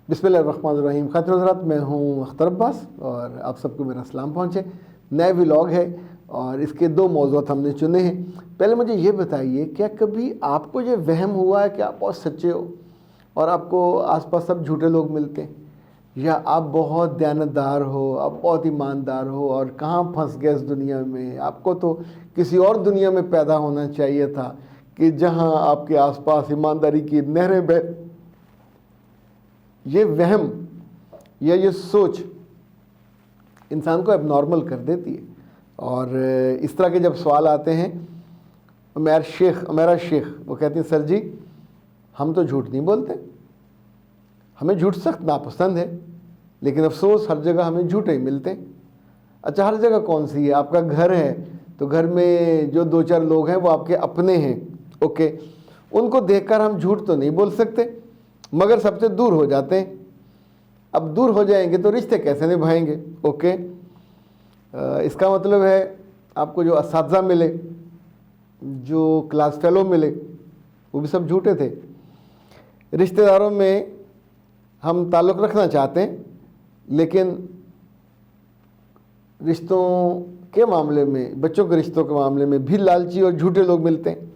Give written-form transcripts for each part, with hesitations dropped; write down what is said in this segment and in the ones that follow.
بسم اللہ الرحمن الرحیم۔ خاطر حضرات، میں ہوں اختر عباس اور آپ سب کو میرا سلام پہنچے۔ نئے ولاگ ہے اور اس کے 2 موضوعات ہم نے چنے ہیں۔ پہلے مجھے یہ بتائیے، کیا کبھی آپ کو یہ وہم ہوا ہے کہ آپ بہت سچے ہو اور آپ کو آس پاس سب جھوٹے لوگ ملتے ہیں، یا آپ بہت دیانتدار ہو، آپ بہت ایماندار ہو اور کہاں پھنس گئے اس دنیا میں؟ آپ کو تو کسی اور دنیا میں پیدا ہونا چاہیے تھا کہ جہاں آپ کے آس پاس ایمانداری کی نہریں بہہ۔ یہ وہم یا یہ سوچ انسان کو اب نارمل کر دیتی ہے، اور اس طرح کے جب سوال آتے ہیں، میرا شیخ وہ کہتے ہیں سر جی ہم تو جھوٹ نہیں بولتے، ہمیں جھوٹ سخت ناپسند ہے، لیکن افسوس ہر جگہ ہمیں جھوٹے ہی ملتے ہیں۔ اچھا، ہر جگہ کون سی ہے؟ آپ کا گھر ہے تو گھر میں جو 2-4 لوگ ہیں وہ آپ کے اپنے ہیں، اوکے، ان کو دیکھ کر ہم جھوٹ تو نہیں بول سکتے، مگر سب سے دور ہو جاتے ہیں۔ اب دور ہو جائیں گے تو رشتے کیسے نبھائیں گے؟ اوکے، اس کا مطلب ہے آپ کو جو اساتذہ ملے، جو کلاس فیلو ملے، وہ بھی سب جھوٹے تھے۔ رشتہ داروں میں ہم تعلق رکھنا چاہتے ہیں، لیکن رشتوں کے معاملے میں، بچوں کے رشتوں کے معاملے میں بھی لالچی اور جھوٹے لوگ ملتے ہیں۔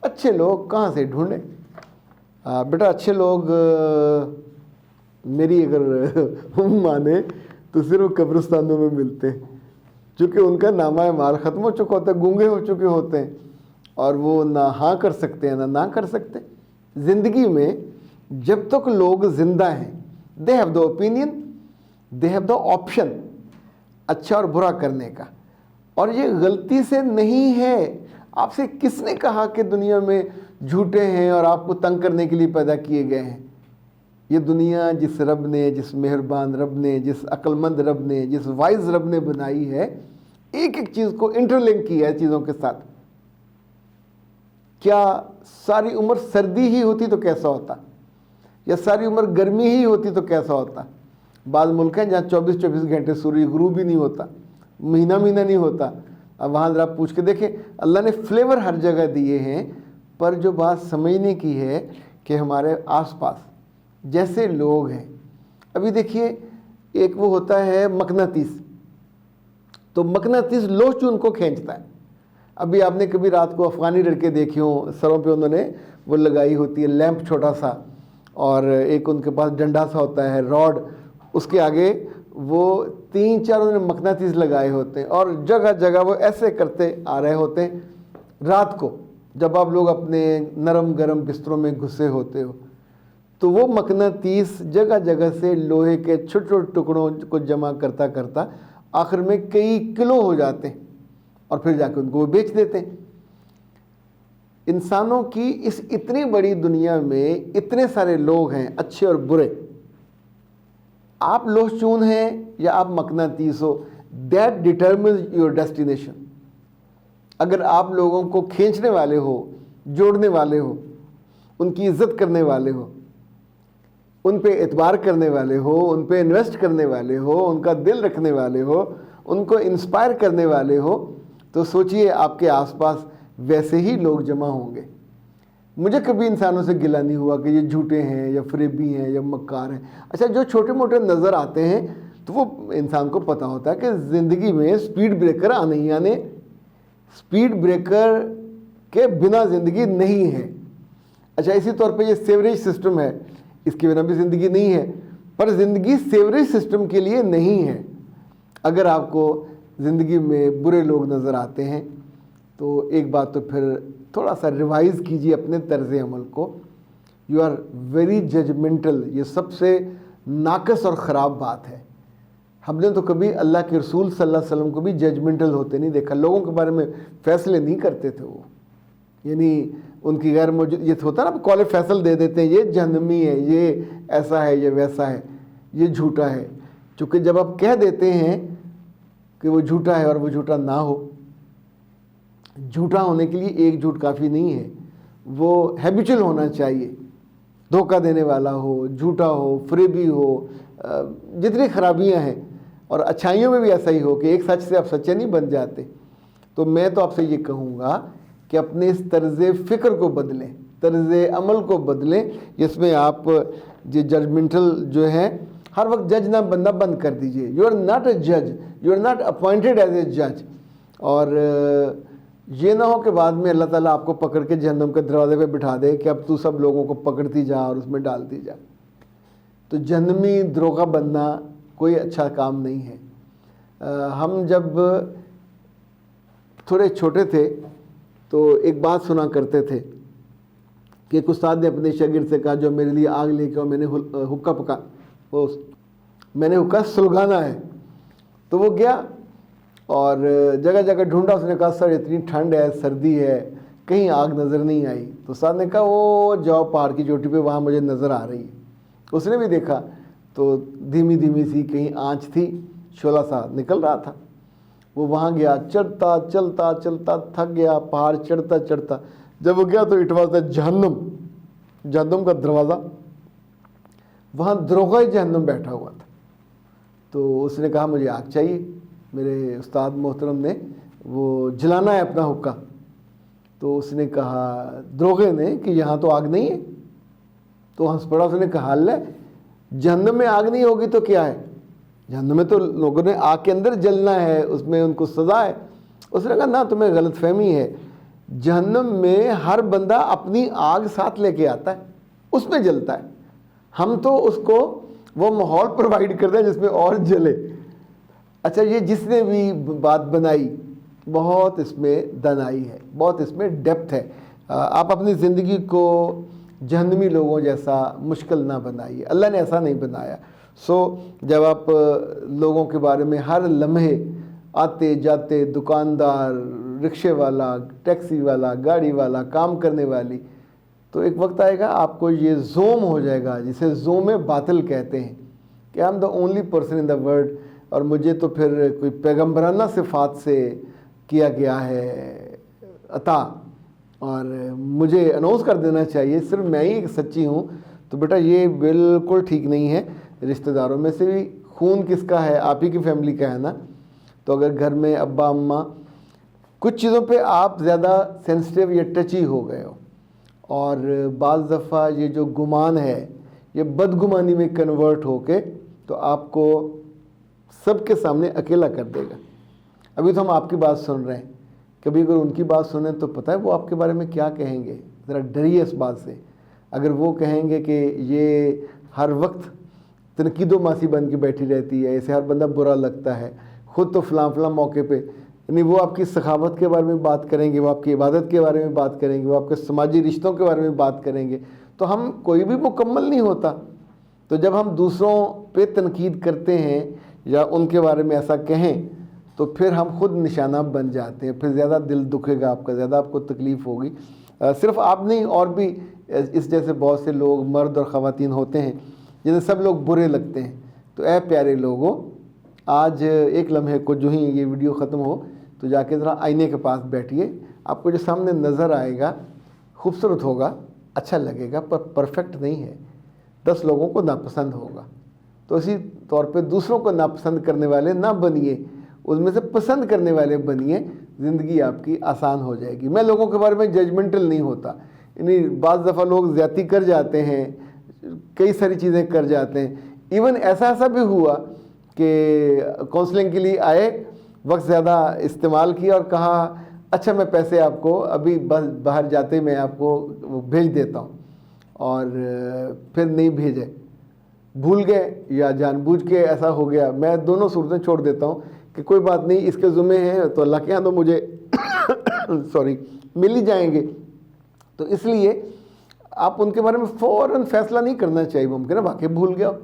اچھے لوگ کہاں سے ڈھونڈیں؟ بیٹا اچھے لوگ میری اگر مانے تو صرف قبرستانوں میں ملتے ہیں، چونکہ ان کا نامہ مال ختم ہو چکا ہوتا ہے، گونگے ہو چکے ہوتے ہیں، اور وہ نہ ہاں کر سکتے ہیں نہ کر سکتے۔ زندگی میں جب تک لوگ زندہ ہیں، they have the opinion, they have the option اچھا اور برا کرنے کا، اور یہ غلطی سے نہیں ہے۔ آپ سے کس نے کہا کہ دنیا میں جھوٹے ہیں اور آپ کو تنگ کرنے کے لیے پیدا کیے گئے ہیں؟ یہ دنیا جس رب نے، جس مہربان رب نے، جس عقل مند رب نے، جس وائز رب نے بنائی ہے، ایک ایک چیز کو انٹرلنک کیا ہے چیزوں کے ساتھ۔ کیا ساری عمر سردی ہی ہوتی تو کیسا ہوتا، یا ساری عمر گرمی ہی ہوتی تو کیسا ہوتا؟ بعض ملک ہیں جہاں 24 گھنٹے سورج غروب ہی نہیں ہوتا، مہینہ نہیں ہوتا۔ اب وہاں ذرا پوچھ کے دیکھیں، اللہ نے فلیور ہر جگہ دیے ہیں، پر جو بات سمجھنے کی ہے کہ ہمارے آس پاس جیسے لوگ ہیں، ابھی دیکھیے ایک وہ ہوتا ہے مقناطیس، تو مقناطیس لوہ چون کو کھینچتا ہے۔ ابھی آپ نے کبھی رات کو افغانی لڑکے دیکھے ہوں، سروں پہ انہوں نے وہ لگائی ہوتی ہے لیمپ چھوٹا سا، اور ایک ان کے پاس ڈنڈا سا ہوتا ہے، راڈ، اس کے آگے وہ 3-4 انہوں نے مقناطیس لگائے ہوتے ہیں، اور جگہ جگہ وہ ایسے کرتے آ رہے ہوتے ہیں۔ رات کو جب آپ لوگ اپنے نرم گرم بستروں میں گھسے ہوتے ہو، تو وہ مقناطیس جگہ جگہ سے لوہے کے چھوٹے چھوٹے ٹکڑوں کو جمع کرتا کرتا آخر میں کئی کلو ہو جاتے ہیں، اور پھر جا کے ان کو وہ بیچ دیتے ہیں۔ انسانوں کی اس اتنی بڑی دنیا میں اتنے سارے لوگ ہیں، اچھے اور برے۔ آپ لوہ چون ہیں یا آپ مقناطیس ہو، دیٹ ڈٹرمنز یور ڈیسٹینیشن۔ اگر آپ لوگوں کو کھینچنے والے ہو، جوڑنے والے ہو، ان کی عزت کرنے والے ہو، ان پہ اعتبار کرنے والے ہو، ان پہ انویسٹ کرنے والے ہو، ان کا دل رکھنے والے ہو، ان کو انسپائر کرنے والے ہو، تو سوچئے آپ کے آس پاس ویسے ہی لوگ جمع ہوں گے۔ مجھے کبھی انسانوں سے گلہ نہیں ہوا کہ یہ جھوٹے ہیں یا فریبی ہیں یا مکار ہیں۔ اچھا، جو چھوٹے موٹے نظر آتے ہیں تو وہ انسان کو پتہ ہوتا ہے کہ زندگی میں سپیڈ بریکر آنے ہی آنے، سپیڈ بریکر کے بنا زندگی نہیں ہے۔ اچھا، اسی طور پہ یہ سیوریج سسٹم ہے، اس کے بنا بھی زندگی نہیں ہے، پر زندگی سیوریج سسٹم کے لیے نہیں ہے۔ اگر آپ کو زندگی میں برے لوگ نظر آتے ہیں تو ایک بات تو پھر تھوڑا سا ریوائز کیجیے اپنے طرز عمل کو۔ یو آر ویری ججمنٹل، یہ سب سے ناقص اور خراب بات ہے۔ ہم نے تو کبھی اللہ کے رسول صلی اللہ علیہ وسلم کو بھی ججمنٹل ہوتے نہیں دیکھا، لوگوں کے بارے میں فیصلے نہیں کرتے تھے وہ، یعنی ان کی غیر موجود، یہ ہوتا ہے نا، کالے فیصل دے دیتے ہیں، یہ جہنمی ہے، یہ ایسا ہے، یہ ویسا ہے، یہ جھوٹا ہے۔ چونکہ جب آپ کہہ دیتے ہیں کہ وہ جھوٹا ہے اور وہ جھوٹا نہ ہو، جھوٹا ہونے کے لیے ایک جھوٹ کافی نہیں ہے، وہ ہیبیچل ہونا چاہیے، دھوکہ دینے والا ہو، جھوٹا ہو، فریبی ہو، جتنی خرابیاں ہیں، اور اچھائیوں میں بھی ایسا ہی ہو کہ ایک سچ سے آپ سچے نہیں بن جاتے۔ تو میں تو آپ سے یہ کہوں گا کہ اپنے اس طرز فکر کو بدلیں۔ طرز عمل کو بدلیں جس میں آپ یہ ججمنٹل جو ہے ہر وقت جج نہ بننا بند کر دیجئے. یو آر ناٹ اے جج, you are not appointed as a جج. اور یہ نہ ہو کہ بعد میں اللہ تعالیٰ آپ کو پکڑ کے جہنم کے دروازے پہ بٹھا دے کہ اب تو سب لوگوں کو پکڑتی جا اور اس میں ڈالتی جا. تو جہنمی دروغہ بننا کوئی اچھا کام نہیں ہے. ہم جب تھوڑے چھوٹے تھے تو ایک بات سنا کرتے تھے کہ ایک استاد نے اپنے شاگرد سے کہا جو میرے لیے آگ لے کے میں نے میں نے حکا سلگانا ہے. تو وہ گیا اور جگہ جگہ ڈھونڈا. اس نے کہا سر اتنی ٹھنڈ ہے, سردی ہے, کہیں آگ نظر نہیں آئی. تو استاد نے کہا وہ جاؤ پہاڑ کی چوٹی پہ, وہاں مجھے نظر آ رہی ہے. اس نے بھی دیکھا تو دھیمی دھیمی سی کہیں آنچ تھی, شعلہ سا نکل رہا تھا. وہ وہاں گیا, چڑھتا چلتا چلتا تھک گیا, پہاڑ چڑھتا چڑھتا جب وہ گیا تو اٹ واز دا جہنم کا دروازہ. وہاں دروغہ جہنم بیٹھا ہوا تھا. تو اس نے کہا مجھے آگ چاہیے. میرے استاد محترم نے وہ جلانا ہے اپنا حکا. تو اس نے کہا دروغے نے کہ یہاں تو آگ نہیں ہے. تو ہنس پڑا. اس نے کہا لے جہنم میں آگ نہیں ہوگی تو کیا ہے, جہنم میں تو لوگوں نے آگ کے اندر جلنا ہے, اس میں ان کو سزا ہے. اس نے کہا نہ تمہیں غلط فہمی ہے, جہنم میں ہر بندہ اپنی آگ ساتھ لے کے آتا ہے, اس میں جلتا ہے. ہم تو اس کو وہ ماحول پرووائڈ کرتے ہیں جس میں اور جلے. اچھا یہ جس نے بھی بات بنائی بہت اس میں دانائی ہے, بہت اس میں ڈیپتھ ہے. آپ اپنی زندگی کو جہنمی لوگوں جیسا مشکل نہ بنائیے, اللہ نے ایسا نہیں بنایا. جب آپ لوگوں کے بارے میں ہر لمحے آتے جاتے, دکاندار, رکشے والا, ٹیکسی والا, گاڑی والا, کام کرنے والی, تو ایک وقت آئے گا آپ کو یہ زوم ہو جائے گا, جسے زوم باطل کہتے ہیں کہ I am the only person in the world, اور مجھے تو پھر کوئی پیغمبرانہ صفات سے کیا گیا ہے عطا, اور مجھے اناؤنس کر دینا چاہیے صرف میں ہی ایک سچی ہوں. تو بیٹا یہ بالکل ٹھیک نہیں ہے. رشتہ داروں میں سے بھی خون کس کا ہے, آپ ہی کی فیملی کا ہے نا. تو اگر گھر میں ابا اماں کچھ چیزوں پہ آپ زیادہ سینسٹیو یا ٹچی ہو گئے ہو, اور بعض دفعہ یہ جو گمان ہے یہ بدگمانی میں کنورٹ ہو کے تو آپ کو سب کے سامنے اکیلا کر دے گا. ابھی تو ہم آپ کی بات سن رہے ہیں, کبھی اگر ان کی بات سنیں تو پتہ ہے وہ آپ کے بارے میں کیا کہیں گے. ذرا ڈریے اس بات سے. اگر وہ کہیں گے کہ یہ ہر وقت تنقید و ماسی بن کے بیٹھی رہتی ہے, اسے ہر بندہ برا لگتا ہے, خود تو فلاں فلاں موقع پہ, یعنی وہ آپ کی سخاوت کے بارے میں بات کریں گے, وہ آپ کی عبادت کے بارے میں بات کریں گے, وہ آپ کے سماجی رشتوں کے بارے میں بات کریں گے, تو ہم کوئی بھی مکمل نہیں ہوتا. تو جب ہم دوسروں پہ تنقید کرتے ہیں یا ان کے بارے میں ایسا کہیں تو پھر ہم خود نشانہ بن جاتے ہیں, پھر زیادہ دل دکھے گا آپ کا, زیادہ آپ کو تکلیف ہوگی. صرف آپ نہیں, اور بھی اس جیسے بہت سے لوگ مرد اور خواتین ہوتے ہیں جنہیں سب لوگ برے لگتے ہیں. تو اے پیارے لوگوں, آج ایک لمحے کو جو ہی یہ ویڈیو ختم ہو تو جا کے ذرا آئینے کے پاس بیٹھیے. آپ کو جو سامنے نظر آئے گا خوبصورت ہوگا, اچھا لگے گا, پر پرفیکٹ نہیں ہے. 10 لوگوں کو ناپسند ہوگا. تو اسی طور پہ دوسروں کو ناپسند کرنے والے نہ بنیے, اس میں سے پسند کرنے والے بنیے. زندگی آپ کی آسان ہو جائے گی. میں لوگوں کے بارے میں ججمنٹل نہیں ہوتا, یعنی بعض دفعہ لوگ زیادتی کر جاتے ہیں, کئی ساری چیزیں کر جاتے ہیں. ایون ایسا بھی ہوا کہ کونسلنگ کے لیے آئے, وقت زیادہ استعمال کیا اور کہا اچھا میں پیسے آپ کو ابھی باہر جاتے میں آپ کو بھیج دیتا ہوں, اور پھر نہیں بھیجے, بھول گئے یا جان بوجھ کے ایسا ہو گیا. میں دونوں صورتیں چھوڑ دیتا ہوں کہ کوئی بات نہیں, اس کے ذمے ہیں تو اللہ کے یہاں تو مجھے مل ہی جائیں گے. تو اس لیے آپ ان کے بارے میں فوراً فیصلہ نہیں کرنا چاہیے. ممکن ہے واقعی بھول گیا ہو,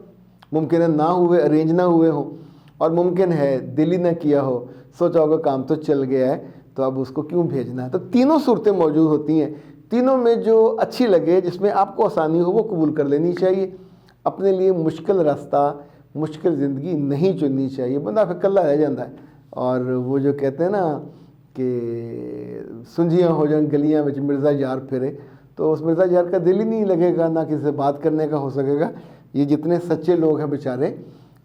ممکن ہے نہ ہوئے, ارینج نہ ہوئے ہوں, اور ممکن ہے دل ہی نہ کیا ہو, سوچا ہوگا کام تو چل گیا ہے تو اب اس کو کیوں بھیجنا ہے. تو تینوں صورتیں موجود ہوتی ہیں. تینوں میں جو اچھی لگے, جس میں آپ کو آسانی ہو, وہ قبول کر لینی چاہیے. اپنے لیے مشکل راستہ, مشکل زندگی نہیں چننی چاہیے. بندہ پھر کلا رہ جاتا ہے. اور وہ جو کہتے ہیں نا کہ سنجیاں ہو جائیں گلیاں میں مرزا یار پھرے, تو اس مرزا یار کا دل ہی نہیں لگے گا, نہ کسی سے بات کرنے کا ہو سکے گا. یہ جتنے سچے لوگ ہیں بیچارے,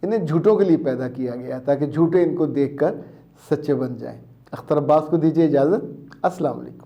انہیں جھوٹوں کے لیے پیدا کیا گیا تاکہ جھوٹے ان کو دیکھ کر سچے بن جائیں. اختر عباس کو دیجیے اجازت. السلام علیکم.